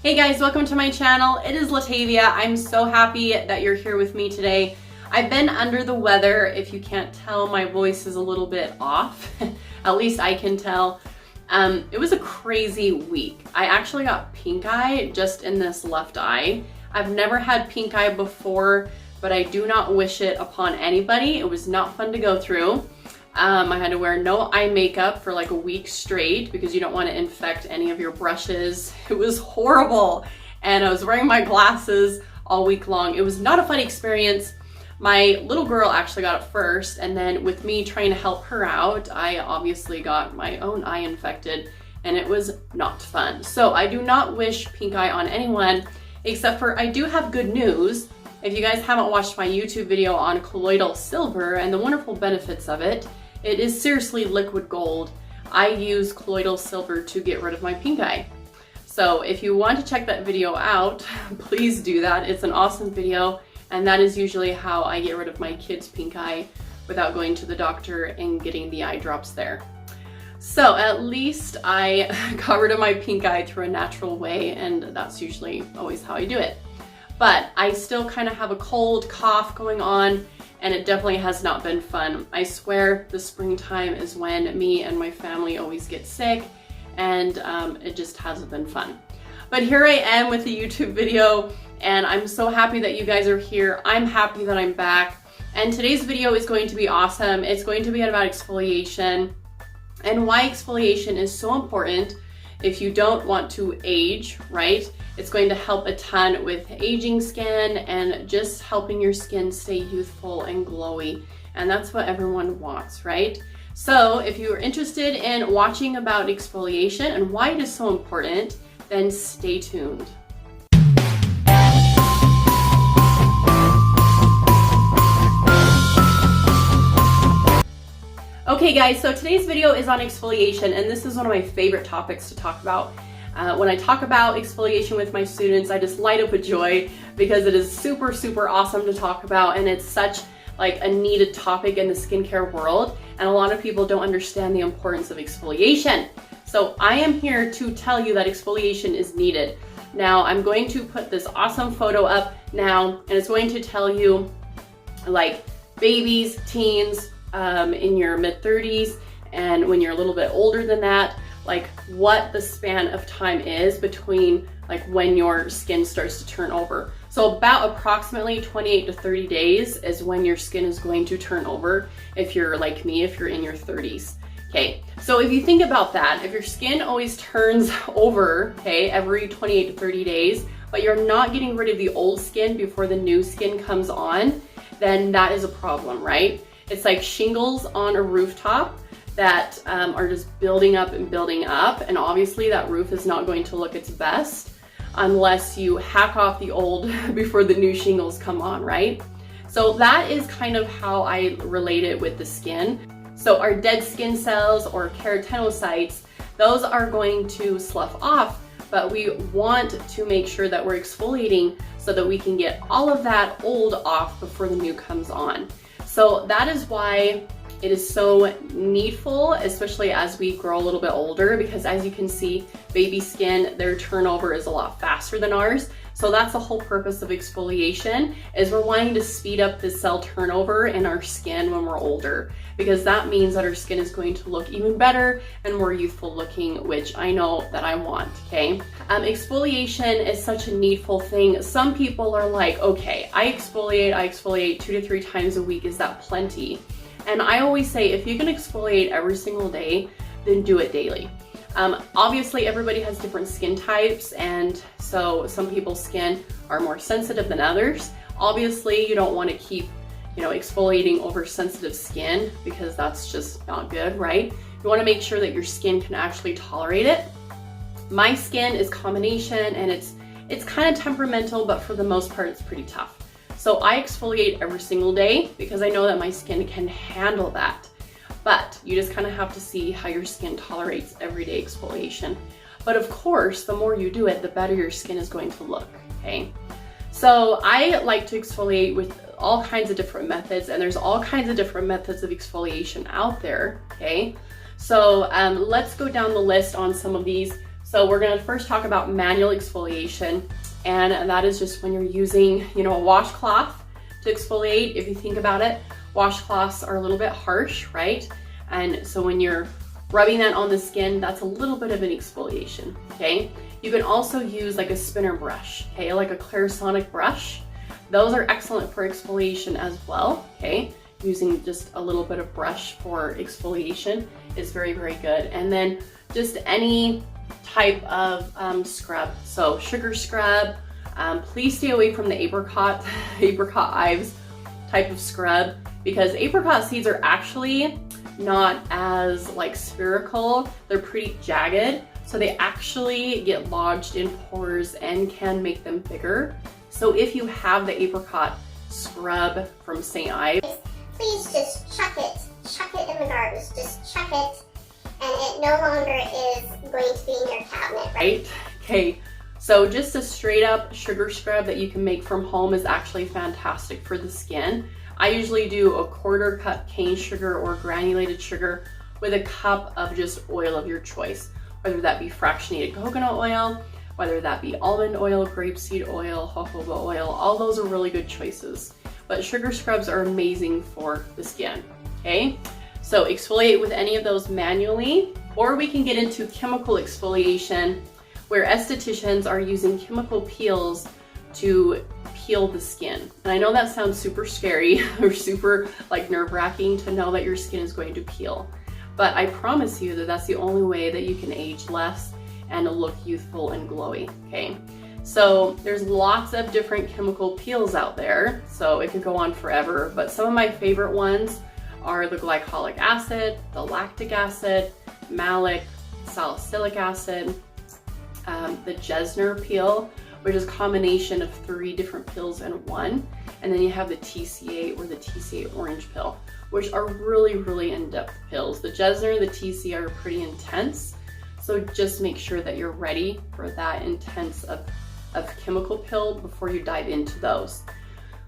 Hey guys, welcome to my channel. It is Latavia. I'm so happy that you're here with me today. I've been under the weather. If you can't tell, my voice is a little bit off. At least I can tell. It was a crazy week. I actually got pink eye just in this left eye. I've never had pink eye before, but I do not wish it upon anybody. It was not fun to go through. I had to wear no eye makeup for like a week straight because you don't want to infect any of your brushes. It was horrible. And I was wearing my glasses all week long. It was not a fun experience. My little girl actually got it first, and then with me trying to help her out, I obviously got my own eye infected, and it was not fun. So I do not wish pink eye on anyone, except for I do have good news. If you guys haven't watched my YouTube video on colloidal silver and the wonderful benefits of it, it is seriously liquid gold. I use colloidal silver to get rid of my pink eye. So if you want to check that video out, please do that. It's an awesome video, and that is usually how I get rid of my kids' pink eye without going to the doctor and getting the eye drops there. So at least I got rid of my pink eye through a natural way, and that's usually always how I do it. But I still kind of have a cold, cough going on, and it definitely has not been fun. I swear the springtime is when me and my family always get sick, and it just hasn't been fun. But here I am with the YouTube video, and I'm so happy that you guys are here. I'm happy that I'm back, and today's video is going to be awesome. It's going to be about exfoliation and why exfoliation is so important if you don't want to age, right? It's going to help a ton with aging skin and just helping your skin stay youthful and glowy. And that's what everyone wants, right? So if you are interested in watching about exfoliation and why it is so important, then stay tuned. Okay guys, so today's video is on exfoliation, and this is one of my favorite topics to talk about. When I talk about exfoliation with my students, I just light up with joy because it is super, super awesome to talk about, and it's such like a needed topic in the skincare world, and a lot of people don't understand the importance of exfoliation. So I am here to tell you that exfoliation is needed. Now I'm going to put this awesome photo up now, and it's going to tell you like babies, teens, in your mid-30s, and when you're a little bit older than that, like what the span of time is between like when your skin starts to turn over. So about approximately 28 to 30 days is when your skin is going to turn over if you're like me, if you're in your 30s. Okay, so if you think about that, if your skin always turns over, okay, every 28 to 30 days, but you're not getting rid of the old skin before the new skin comes on, then that is a problem, right? It's like shingles on a rooftop that are just building up and building up, and obviously that roof is not going to look its best unless you hack off the old before the new shingles come on, right? So that is kind of how I relate it with the skin. So our dead skin cells or keratinocytes, those are going to slough off, but we want to make sure that we're exfoliating so that we can get all of that old off before the new comes on. So that is why it is so needful, especially as we grow a little bit older, because as you can see, baby skin, their turnover is a lot faster than ours. So that's the whole purpose of exfoliation, is we're wanting to speed up the cell turnover in our skin when we're older, because that means that our skin is going to look even better and more youthful looking, which I know that I want, okay? Exfoliation is such a needful thing. Some people are like, okay, I exfoliate 2 to 3 times a week. Is that plenty? And I always say, if you can exfoliate every single day, then do it daily. Obviously everybody has different skin types, and so some people's skin are more sensitive than others. Obviously you don't want to keep, exfoliating over sensitive skin, because that's just not good, right? You want to make sure that your skin can actually tolerate it. My skin is combination, and it's kind of temperamental, but for the most part it's pretty tough. So I exfoliate every single day because I know that my skin can handle that. But you just kind of have to see how your skin tolerates everyday exfoliation. But of course, the more you do it, the better your skin is going to look, okay? So I like to exfoliate with all kinds of different methods, and there's all kinds of different methods of exfoliation out there, okay? So let's go down the list on some of these. So we're gonna first talk about manual exfoliation, and that is just when you're using, you know, a washcloth to exfoliate. If you think about it, washcloths are a little bit harsh, right? And so when you're rubbing that on the skin, that's a little bit of an exfoliation, okay? You can also use like a spinner brush, okay? Like a Clarisonic brush. Those are excellent for exfoliation as well, okay? Using just a little bit of brush for exfoliation is very, very good. And then just any type of scrub. So sugar scrub, please stay away from the apricot Ives type of scrub, because apricot seeds are actually not as like spherical. They're pretty jagged. So they actually get lodged in pores and can make them bigger. So if you have the apricot scrub from St. Ives, please just chuck it in the garbage, just chuck it, and it no longer is going to be in your cabinet, right? Okay, so just a straight up sugar scrub that you can make from home is actually fantastic for the skin. I usually do a 1/4 cup cane sugar or granulated sugar with a cup of just oil of your choice, whether that be fractionated coconut oil, whether that be almond oil, grapeseed oil, jojoba oil, all those are really good choices. But sugar scrubs are amazing for the skin, okay? So exfoliate with any of those manually, or we can get into chemical exfoliation where estheticians are using chemical peels to peel the skin. And I know that sounds super scary or super like nerve-wracking to know that your skin is going to peel, but I promise you that that's the only way that you can age less and look youthful and glowy, okay? So there's lots of different chemical peels out there, so it could go on forever, but some of my favorite ones are the glycolic acid, the lactic acid, malic, salicylic acid, the Gesner peel, which is a combination of 3 different peels in one, and then you have the TCA or the TCA orange pill, which are really, really in-depth pills. The Gesner and the TCA are pretty intense, so just make sure that you're ready for that intense of chemical pill before you dive into those.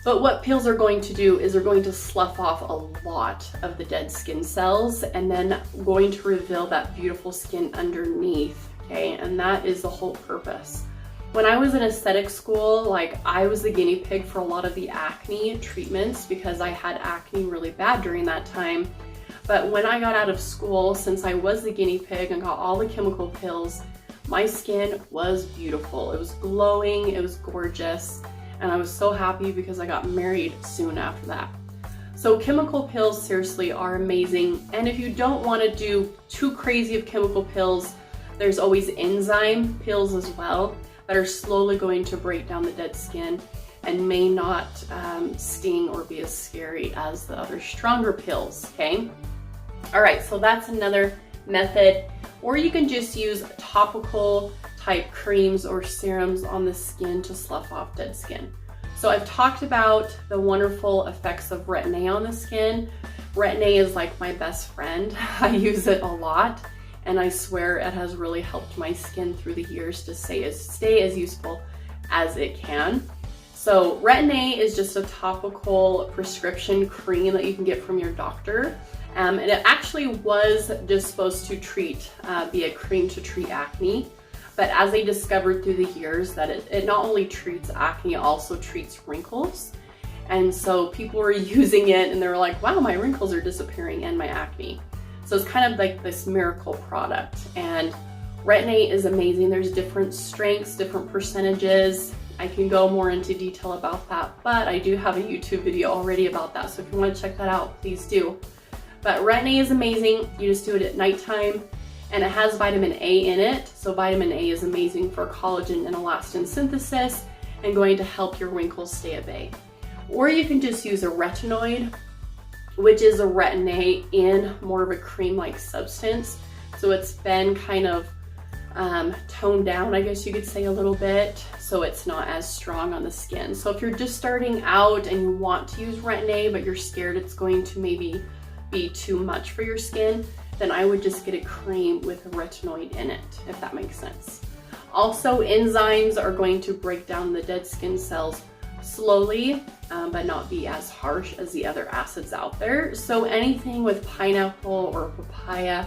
But what peels are going to do is they're going to slough off a lot of the dead skin cells and then going to reveal that beautiful skin underneath, okay? And that is the whole purpose. When I was in aesthetic school, like I was the guinea pig for a lot of the acne treatments because I had acne really bad during that time. But when I got out of school, since I was the guinea pig and got all the chemical pills, my skin was beautiful. It was glowing, it was gorgeous, and I was so happy because I got married soon after that. So chemical pills seriously are amazing. And if you don't want to do too crazy of chemical pills, there's always enzyme pills as well that are slowly going to break down the dead skin and may not sting or be as scary as the other stronger pills, okay? All right, so that's another method. Or you can just use topical type creams or serums on the skin to slough off dead skin. So I've talked about the wonderful effects of Retin-A on the skin. Retin-A is like my best friend. I use it a lot, and I swear it has really helped my skin through the years to stay as useful as it can. So Retin-A is just a topical prescription cream that you can get from your doctor. And it actually was just supposed to be a cream to treat acne. But as they discovered through the years that it not only treats acne, it also treats wrinkles. And so people were using it and they were like, wow, my wrinkles are disappearing and my acne. So it's kind of like this miracle product. And Retin-A is amazing. There's different strengths, different percentages. I can go more into detail about that, but I do have a YouTube video already about that. So if you want to check that out, please do. But Retin-A is amazing. You just do it at nighttime, and it has vitamin A in it. So vitamin A is amazing for collagen and elastin synthesis and going to help your wrinkles stay at bay. Or you can just use a retinoid, which is a Retin-A in more of a cream-like substance. So it's been kind of toned down, I guess you could say, a little bit, so it's not as strong on the skin. So if you're just starting out and you want to use Retin-A, but you're scared it's going to maybe be too much for your skin, then I would just get a cream with a retinoid in it, if that makes sense. Also, enzymes are going to break down the dead skin cells slowly, but not be as harsh as the other acids out there. So anything with pineapple or papaya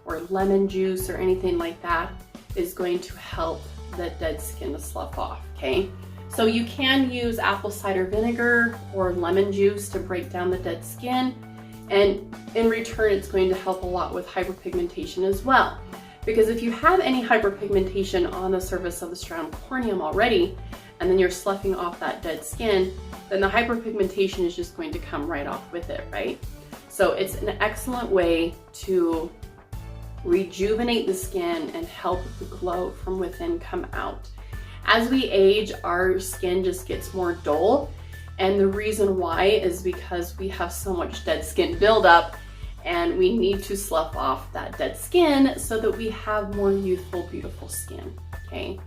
or lemon juice or anything like that is going to help the dead skin to slough off, okay? So you can use apple cider vinegar or lemon juice to break down the dead skin, and in return it's going to help a lot with hyperpigmentation as well. Because if you have any hyperpigmentation on the surface of the stratum corneum already, and then you're sloughing off that dead skin, then the hyperpigmentation is just going to come right off with it, right? So it's an excellent way to rejuvenate the skin and help the glow from within come out. As we age, our skin just gets more dull, and the reason why is because we have so much dead skin buildup, and we need to slough off that dead skin so that we have more youthful, beautiful skin, okay?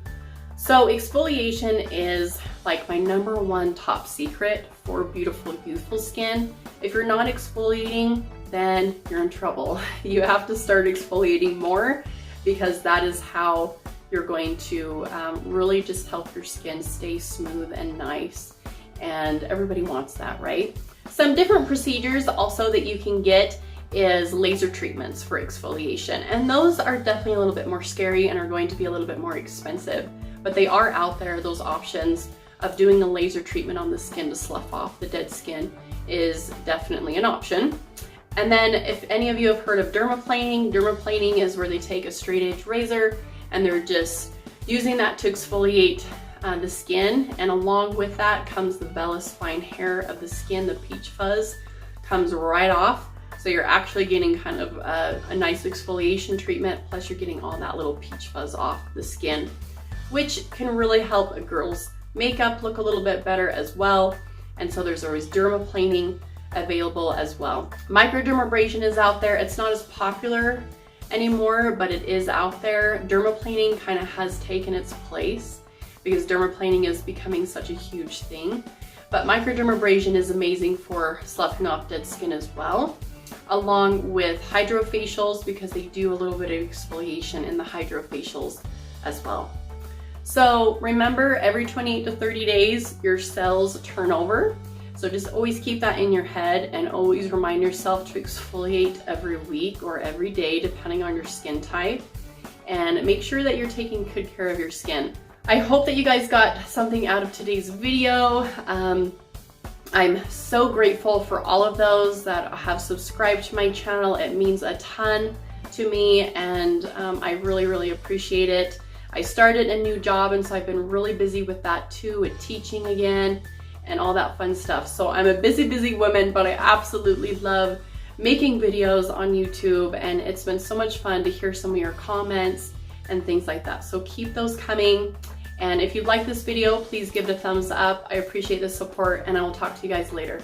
So exfoliation is like my #1 top secret for beautiful, youthful skin. If you're not exfoliating, then you're in trouble. You have to start exfoliating more, because that is how you're going to really just help your skin stay smooth and nice. And everybody wants that, right? Some different procedures also that you can get is laser treatments for exfoliation. And those are definitely a little bit more scary and are going to be a little bit more expensive. But they are out there, those options of doing a laser treatment on the skin to slough off the dead skin is definitely an option. And then if any of you have heard of dermaplaning is where they take a straight edge razor and they're just using that to exfoliate the skin. And along with that comes the vellus fine hair of the skin, the peach fuzz comes right off. So you're actually getting kind of a nice exfoliation treatment, plus you're getting all that little peach fuzz off the skin, which can really help a girl's makeup look a little bit better as well. And so there's always dermaplaning available as well. Microdermabrasion is out there. It's not as popular anymore, but it is out there. Dermaplaning kind of has taken its place because dermaplaning is becoming such a huge thing. But microdermabrasion is amazing for sloughing off dead skin as well, along with hydrofacials, because they do a little bit of exfoliation in the hydrofacials as well. So remember, every 28 to 30 days, your cells turn over. So just always keep that in your head and always remind yourself to exfoliate every week or every day, depending on your skin type. And make sure that you're taking good care of your skin. I hope that you guys got something out of today's video. I'm so grateful for all of those that have subscribed to my channel. It means a ton to me, and I really, really appreciate it. I started a new job, and so I've been really busy with that too, with teaching again and all that fun stuff. So I'm a busy woman, but I absolutely love making videos on YouTube, and it's been so much fun to hear some of your comments and things like that. So keep those coming. And if you like this video, please give it a thumbs up. I appreciate the support, and I will talk to you guys later.